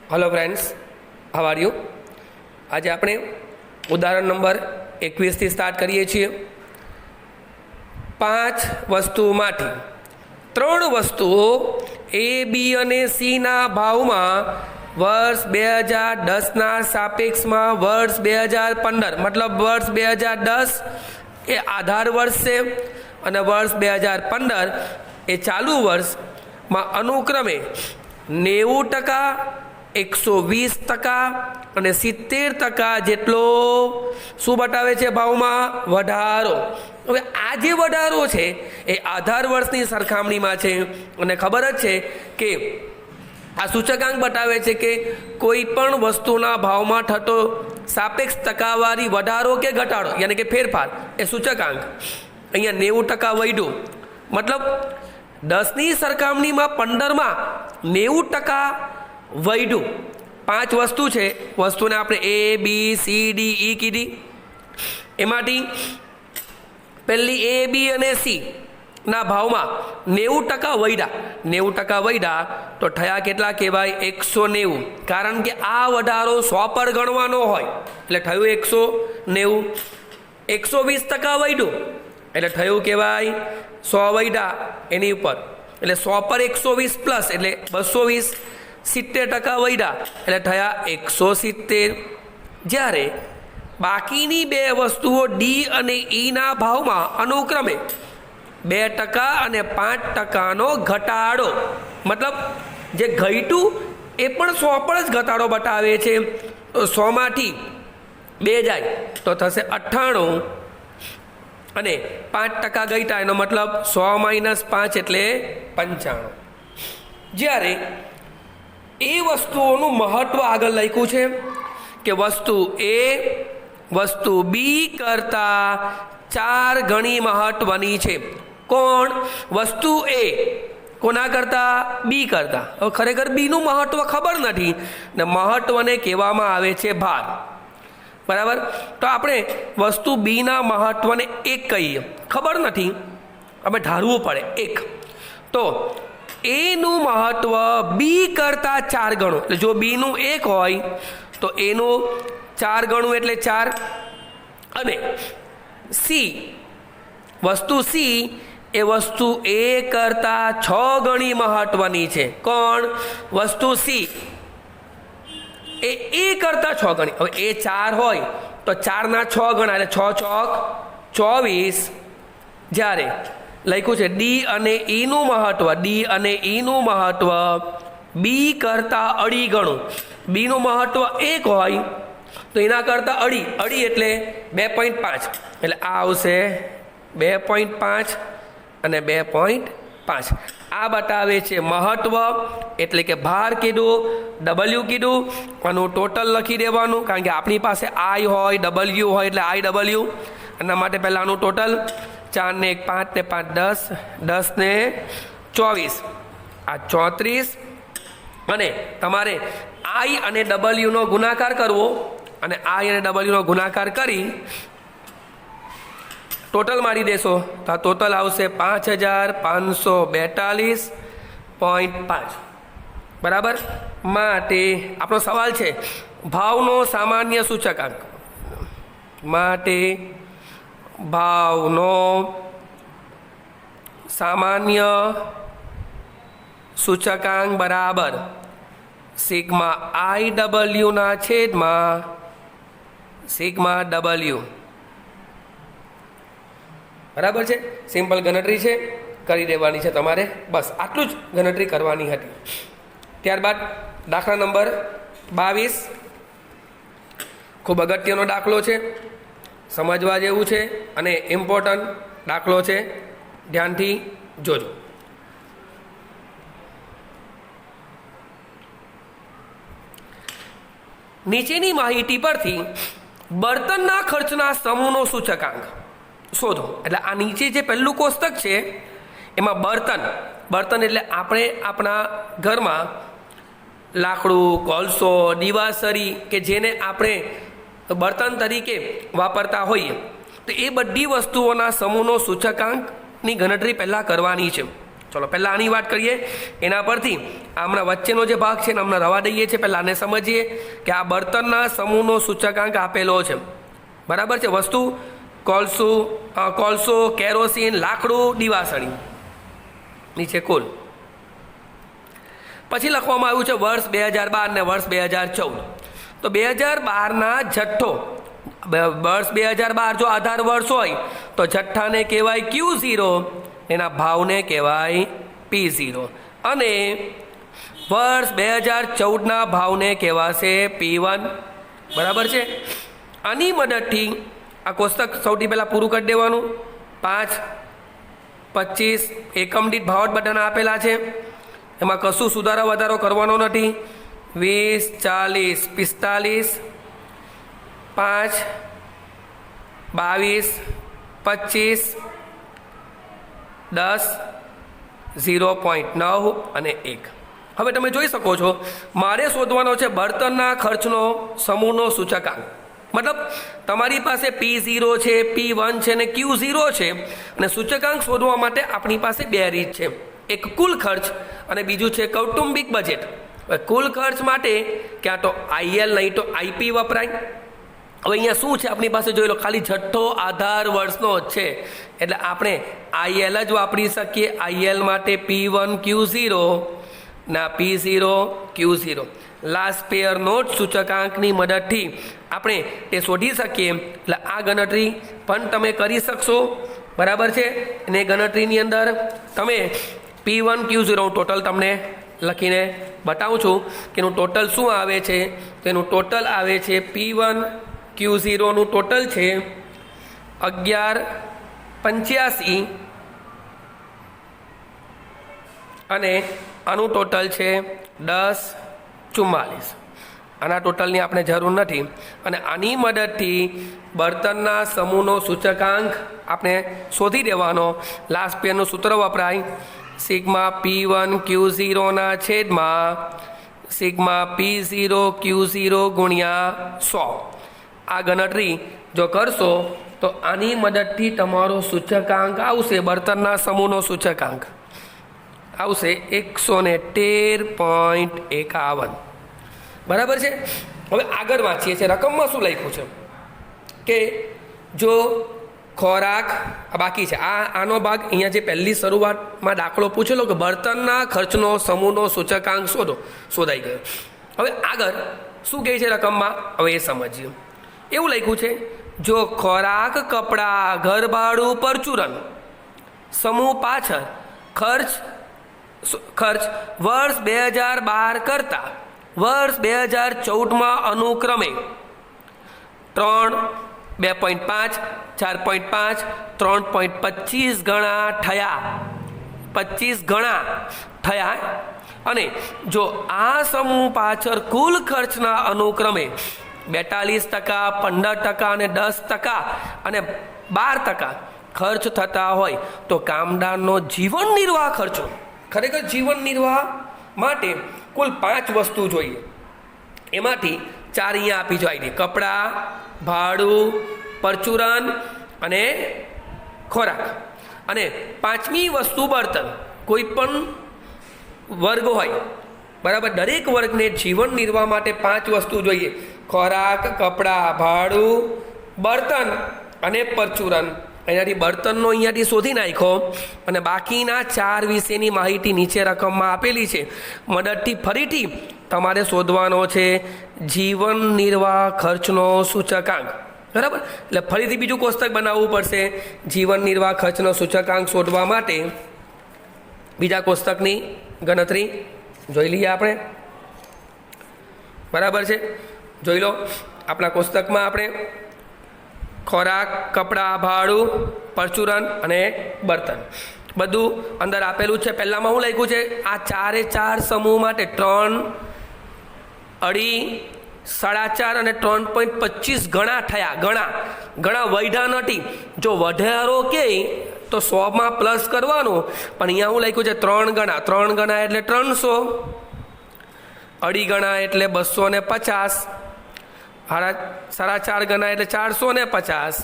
Hello friends, how are you. आज આપણે ઉદાહરણ નંબર 21 થી સ્ટાર્ટ કરીએ છીએ। 5 વસ્તુઓમાંથી 3 વસ્તુઓ એ બી અને સી ના ભાવમાં વર્ષ 2010 ના સાપેક્ષમાં વર્ષ 2015 मतलब वर्ष 2010 એ આધાર વર્ષ છે અને વર્ષ 2015 એ ચાલુ વર્ષમાં અનુક્રમે 90%, 120% અને 70% જેટલો શું બતાવે છે ભાવમાં વધારો। હવે આ જે વધારો છે એ આધાર વર્ષની સરખામણીમાં છે અને ખબર જ છે કે આ સૂચકાંક બતાવે છે કે કોઈ પણ વસ્તુના ભાવમાં થતો સાપેક્ષ ટકાવારી વધારો કે ઘટાડો યાની કે ફેરફાર એ સૂચકાંક। અહીંયા 90% વધ્યું મતલબ 10ની સરખામણીમાં 15માં 90% વધ્યું। 5 વસ્તુ છે, વસ્તુને આપણે એ બી સી ડી ઈ કીધી। એમાંથી પહેલી એ બી અને સી ના ભાવમાં 90% વધ્યા। 90% વધ્યા તો થયા કેટલા કહેવાય 190, કારણ કે આ વધારો 100 પર ગણવાનો હોય એટલે થયું 190। 120% વધ્યું એટલે થયું કહેવાય 100 વધ્યા એની ઉપર એટલે 100 પર 120 પ્લસ એટલે 220। 70% વધ્યા એટલે થયા 170। જ્યારે બાકીની 2 વસ્તુઓ ડી અને ઈના ભાવમાં અનુક્રમે 2% અને 5%નો ઘટાડો મતલબ જે ઘટ્યું એ પણ 100 પર જ ઘટાડો બતાવે છે। તો 100માંથી 2 જાય તો થશે 98 અને 5% ઘટ્યા એનો મતલબ 100 - 5 એટલે 95। જ્યારે એ વસ્તુઓનું મહત્વ આગળ લખ્યું છે કે વસ્તુ એ વસ્તુ બી કરતાં 4 ગણી મહત્વની છે। કોણ? વસ્તુ એ કોના કરતાં? બી કરતાં। હવે ખરેખર બીનું મહત્વ ખબર નથી ને મહત્વને કહેવામાં આવે છે ભાર, બરાબર। તો આપણે વસ્તુ બીના મહત્વને 1 કહીએ, ખબર નથી, આપણે ધારવું પડે 1। તો એનું મહત્વ બી કરતાં 4 ગણું એટલે જો બીનું 1 હોય તો એનું 4 ગણું એટલે 4। અને સી વસ્તુ સી એ વસ્તુ એ કરતાં 6 ગણી મહત્વની છે। કોણ? વસ્તુ સી એ કરતાં 6 ગણી। હવે એ 4 હોય તો 4ના 6 ગણા એટલે 6 ચોક 24। જ્યારે લખ્યું છે ડી અને ઈનું મહત્વ, ડી અને ઈનું મહત્વ બી કરતાં 2.5 ગણું। બીનું મહત્વ 1 હોય તો એના કરતાં 2.5 એટલે 2.5 એટલે આ આવશે 2.5 અને 2.5। આ બતાવે છે મહત્વ એટલે કે ભાર કીધું, ડબલ્યુ કીધું, આનું ટોટલ લખી દેવાનું કારણ કે આપણી પાસે આઈ હોય ડબલ્યુ હોય એટલે આઈ ડબલ્યુ। એના માટે પહેલાં આનું ટોટલ 4 ને 1 5 ને 5 10, 10 ને 24 આ 34। અને તમારે આઈ અને ડબલ્યુનો ગુણાકાર કરવો અને આઈ અને ડબલ્યુનો ગુણાકાર કરી ટોટલ મારી દેશો તો આ ટોટલ આવશે 5542.5, બરાબર। માટે આપણો સવાલ છે ભાવનો સામાન્ય સૂચકાંક, માટે ભાવનો સામાન્ય સૂચકાંક બરાબર સિગ્મા આઈ ડબલ્યુના છેદમાં સિગ્મા ડબલ્યુ, બરાબર છે। સિમ્પલ ગણતરી છે, કરી દેવાની છે તમારે, બસ આટલું જ ગણતરી કરવાની હતી। ત્યારબાદ દાખલા નંબર 22 ખૂબ અગત્યનો દાખલો છે, સમજવા જેવું છે અને ઇમ્પોર્ટન્ટ દાખલો છે, ધ્યાનથી જોજો। નીચેની માહિતી પરથી બળતણના ખર્ચના સમૂહનો સૂચકાંક શોધો। એટલે આ નીચે જે પહેલું કોષ્ટક છે એમાં બળતણ એટલે આપણે આપણા ઘરમાં લાકડું, કોલસો, દીવાસળી કે જેને આપણે બળતણ તરીકે વાપરતા હોઈએ તો એ બધી વસ્તુઓના સમૂહનો સૂચકાંકની ગણતરી પહેલાં કરવાની છે। ચલો પહેલાં આની વાત કરીએ, એના પરથી હમણાં વચ્ચેનો જે ભાગ છે ને હમણાં રવા દઈએ છીએ. પહેલાં આને સમજીએ કે આ બળતણના સમૂહનો સૂચકાંક આપેલો છે, બરાબર છે. વસ્તુ કોલસો, કેરોસીન, લાકડું, દિવાસળી, નીચે કુલ. પછી લખવામાં આવ્યું છે વર્ષ 2012 ને વર્ષ 2014. તો 2012ના જથ્થો, વર્ષ 2012 જો આધાર વર્ષ હોય તો જથ્થાને કહેવાય Q0, એના ભાવને કહેવાય P0, અને વર્ષ 2014ના ભાવને કહેવાશે P1, બરાબર છે. આની મદદથી આ કોષ્ટક સૌથી પહેલાં પૂરું કરી દેવાનું. 5, 25 એકમ દીઠ ભાવ બધાના આપેલા છે, એમાં કશું સુધારા વધારો કરવાનો નથી. 20, 40, 45, 5, 22, 25, 10, 0.9 અને 1. હવે તમે જોઈ શકો છો મારે શોધવાનો છે બળતણના ખર્ચનો સમૂહનો સૂચકાંક. મતલબ તમારી પાસે P0 છે, P1 છે ને Q0 છે, અને સૂચકાંક શોધવા માટે આપણી પાસે બે રીત છે, એક કુલ ખર્ચ અને બીજું છે કૌટુંબિક બજેટ. કુલ ખર્ચ માટે ક્યાં તો IL નહીં તો IP વપરાય. હવે અહીંયા શું છે આપણી પાસે, જોઈ લો, ખાલી જથ્થો આધાર વર્ષનો જ છે, એટલે આપણે IL જ વાપરી શકીએ. IL માટે P1 Q0 ના P0 Q0. Last payer not સૂચકાંકની મદદથી આપણે તે શોધી શકીએ. એટલે આ ગણતરી પણ તમે કરી શકશો, બરાબર છે. અને ગણતરીની અંદર તમે P1 Q0 ટોટલ તમને લખીને બતાવું છું કે એનું ટોટલ શું આવે છે. તો એનું ટોટલ આવે છે P1 Q0નું ટોટલ છે 1185, અને આનું ટોટલ છે 1044. આના ટોટલની આપણે જરૂર નથી, અને આની મદદથી બળતણના સમૂહનો સૂચકાંક આપણે શોધી દેવાનો. લાસ્ટ પેયરનું સૂત્ર વપરાય, સિગ્મા P1 Q0ના છેદમાં સિગ્મા P0 Q0 ગુણ્યા 100. આ ગણતરી જો કરશો તો આની મદદથી તમારો સૂચકાંક આવશે, બળતણના સમૂહનો સૂચકાંક આવશે 113.51, બરાબર છે. હવે આગળ વાંચીએ છીએ. રકમમાં શું લખ્યું છે કે જો ખોરાક બાકી છે, આનો ભાગ અહીંયા જે પહેલી શરૂઆતમાં દાખલો પૂછેલો કે બળતણના ખર્ચનો સમૂહનો સૂચકાંક શોધાઈ ગયો. હવે આગળ શું કહે છે રકમમાં, હવે એ સમજીએ. એવું લખ્યું છે, જો ખોરાક, કપડાં, ઘર ભાડું, પરચુરણ સમૂહ પાછળ ખર્ચ વર્ષ 2012 કરતાં વર્ષ 2014માં અનુક્રમે 3, 2.5, 4.5, 3.25 ગણા થયા. અને જો આ સમૂહ પાછળ કુલ ખર્ચના અનુક્રમે 42%, 15% અને 10% અને 12% ખર્ચ થતા હોય તો કામદારનો જીવન નિર્વાહ ખર્ચો, ખરેખર જીવન નિર્વાહ માટે કુલ 5 વસ્તુ જોઈએ, એમાંથી 4 અહીંયા આપી જોઈએ: કપડાં, ભાડું, પરચુરણ અને ખોરાક. અને 5મી વસ્તુ બળતણ. કોઈ પણ વર્ગ હોય, બરાબર, દરેક વર્ગને જીવન નિર્વાહ માટે 5 વસ્તુ જોઈએ: ખોરાક, કપડાં, ભાડું, બળતણ અને પરચુરણ. અહીંયાથી બળતણનો અહીંયાથી શોધી નાખો, અને બાકીના 4 વિશેની માહિતી નીચે રકમમાં આપેલી છે, મદદથી ફરીથી તમારે શોધવાનો છે જીવન નિર્વાહ ખર્ચનો સૂચકાંક, બરાબર. એટલે ફરીથી બીજું કોષ્ટક બનાવવું પડશે જીવન નિર્વાહ ખર્ચનો સૂચકાંક શોધવા માટે. બીજા કોષ્ટકની ગણતરી જોઈ લઈએ આપણે, બરાબર છે. જોઈ લો, આપણા કોષ્ટકમાં આપણે ખોરાક, કપડાં, ભાડું, પરચુરણ અને બળતણ બધું અંદર આપેલું છે. પહેલામાં શું લખ્યું છે, આ 4 સમૂહ માટે 3, 2.5, 4.5 અને 3.25 ગણા થયા. ગણા વધ્યા નથી. જો વધારો કે તો 100માં પ્લસ કરવાનું, પણ અહીંયા શું લખ્યું છે 3 ગણા. 3 ગણા એટલે 300, 2.5 ગણા એટલે 250, 4.5 ગણા એટલે 450,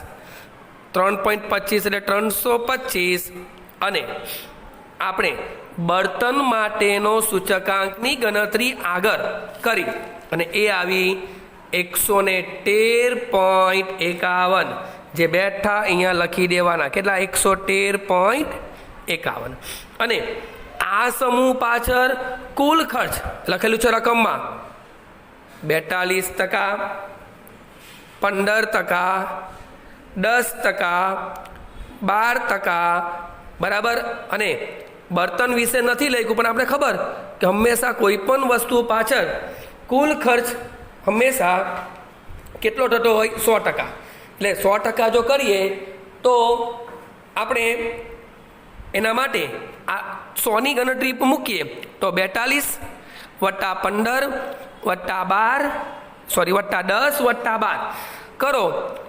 3.25 એટલે 325, અને આપણે બળતણ માટેનો સૂચકાંકની ગણતરી આગળ કરી અને એ આવી 113.51, જે બેઠા અહીંયા લખી દેવાના, કેટલા? 113.51. અને આ સમૂહ પાછળ કુલ ખર્ચ લખેલું છે રકમમાં 42%, 15%, 10%, 12%, બરાબર. અને બર્તન વિશે નથી લખ્યું, પણ આપણે ખબર કે હંમેશા કોઈ પણ વસ્તુ પાછળ કુલ ખર્ચ હંમેશા કેટલો થતો હોય? 100%. એટલે 100% જો કરીએ તો આપણે એના માટે આ 100ની ગણતરી મૂકીએ તો 42 વત્તા 15 વત્તા 12 વત્તા 10 વત્તા 12 કરો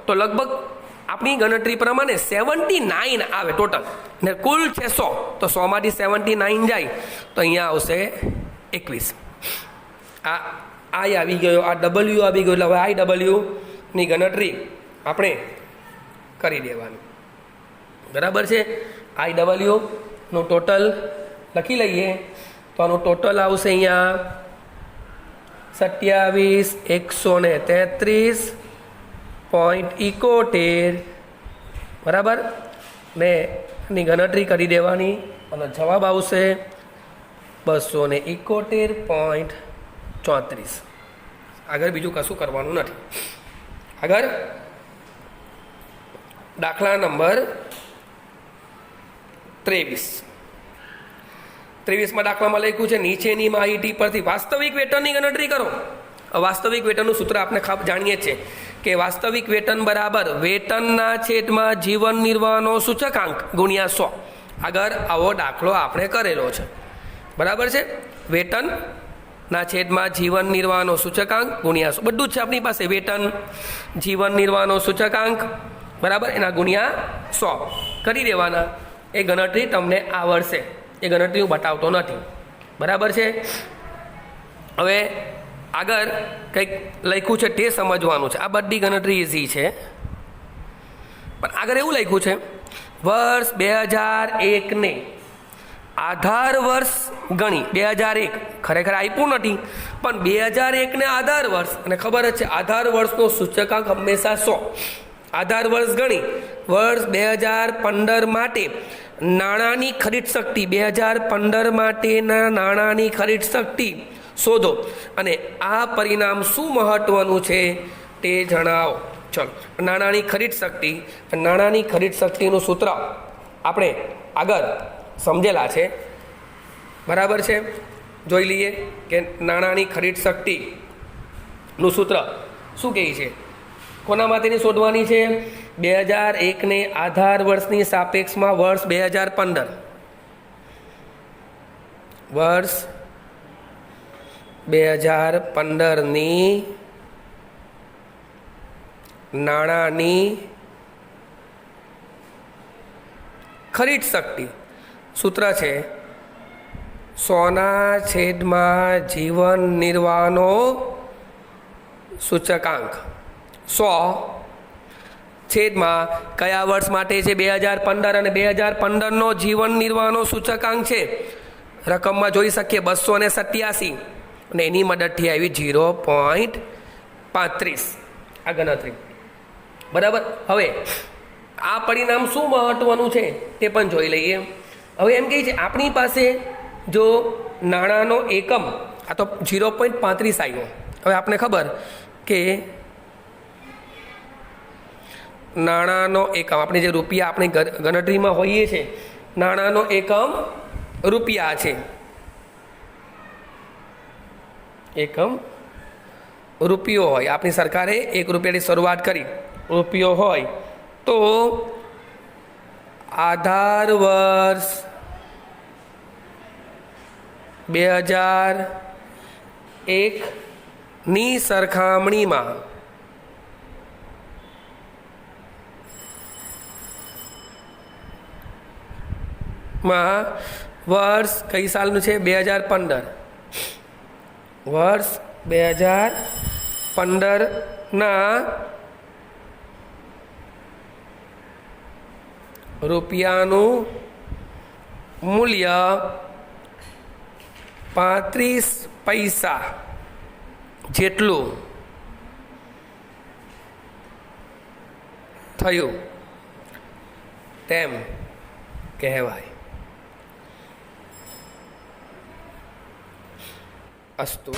તો લગભગ આપણી ગણતરી પ્રમાણે 79 આવે ટોટલ, ને કુલ છે 100, તો 100માંથી 79 જાય તો અહીંયા આવશે 21. આ આઈ આવી ગયો, આ ડબલ્યુ આવી ગયો, એટલે હવે આઈ ડબલ્યુની ગણતરી આપણે કરી દેવાની, બરાબર છે. આઈ ડબલ્યુનું ટોટલ લખી લઈએ તો આનું ટોટલ આવશે અહીંયા 27,133.71, બરાબર. ને એની ગણતરી કરી દેવાની અને જવાબ આવશે 271.34. આગળ બીજું કશું કરવાનું નથી. આગળ દાખલા નંબર 23માં દાખલામાં લખ્યું છે, નીચેની માહિતી પરથી વાસ્તવિક વેતનની ગણતરી કરો. વાસ્તવિક વેતનનું સૂત્ર આપણે જાણીએ છીએ કે વાસ્તવિક વેતન બરાબર વેતનના છેદમાં જીવન નિર્વાહનો સૂચકાંક ગુણ્યા 100. આગળ આવો દાખલો આપણે કરેલો છે, બરાબર છે. વેતનના છેદમાં જીવન નિર્વાહનો સૂચકાંક ગુણ્યા 100, બધું જ છે આપણી પાસે. વેતન, જીવન નિર્વાહનો સૂચકાંક, બરાબર, એના ગુણ્યા 100 કરી દેવાના. એ ગણતરી તમને આવડશે, એ ગણતરી હું બતાવતો નથી, બરાબર છે. હવે આગળ કંઈક લખ્યું છે તે સમજવાનું છે. આ બધી ગણતરી ઇઝી છે, પણ આગળ એવું લખ્યું છે, વર્ષ 2001ને આધાર વર્ષ ગણી 2001, ખરેખર આપ્યું નથી, પણ 2001ને આધાર વર્ષ, અને ખબર જ છે આધાર વર્ષનો સૂચકાંક હંમેશા 100. આધાર વર્ષ ગણી વર્ષ 2015 માટે નાણાંની ખરીદ શક્તિ, 2015 માટેના નાણાંની ખરીદ શક્તિ શોધો અને આ પરિણામ શું મહત્વનું છે તે જણાવો. ચલો, નાણાંની ખરીદ શક્તિનું સૂત્ર આપણે આગળ સમજેલા છે, બરાબર છે. જોઈ લઈએ કે નાણાંની ખરીદ શક્તિનું સૂત્ર શું કહે છે, કોના માટેની શોધવાની છે? 2001ને આધાર વર્ષની સાપેક્ષમાં વર્ષ 2015, વર્ષ 2015ની નાણાંની ખરીદ શક્તિ. સૂત્ર છે 100ના છેદમાં જીવન નિર્વાહનો સૂચકાંક. 100 છેદમાં કયા વર્ષ માટે છે? 2015, અને 2015નો જીવન નિર્વાહનો સૂચકાંક છે રકમમાં જોઈ શકીએ 287, અને એની મદદથી આવી 0.35 આ ગણતરી, બરાબર. હવે આ પરિણામ શું મહત્વનું છે તે પણ જોઈ લઈએ. હવે એમ કહે છે આપણી પાસે જો નાણાંનો એકમ, આ તો 0.35 આવ્યો. હવે આપણે ખબર કે નાણાંનો એકમ, આપણે જે રૂપિયા આપણી ગણતરીમાં હોઈએ છીએ, નાણાંનો એકમ રૂપિયા છે. એકમ રૂપિયો હોય, આપણી સરકારે 1 રૂપિયાની શરૂઆત કરી, રૂપિયો હોય તો આધાર વર્ષ 2001ની સરખામણીમાં વર્ષ કઈ સાલનું છે? 2015. વર્ષ 2015ના રૂપિયાનું મૂલ્ય 35 પૈસા જેટલું થયું તેમ કહેવાય. અસ્તુ.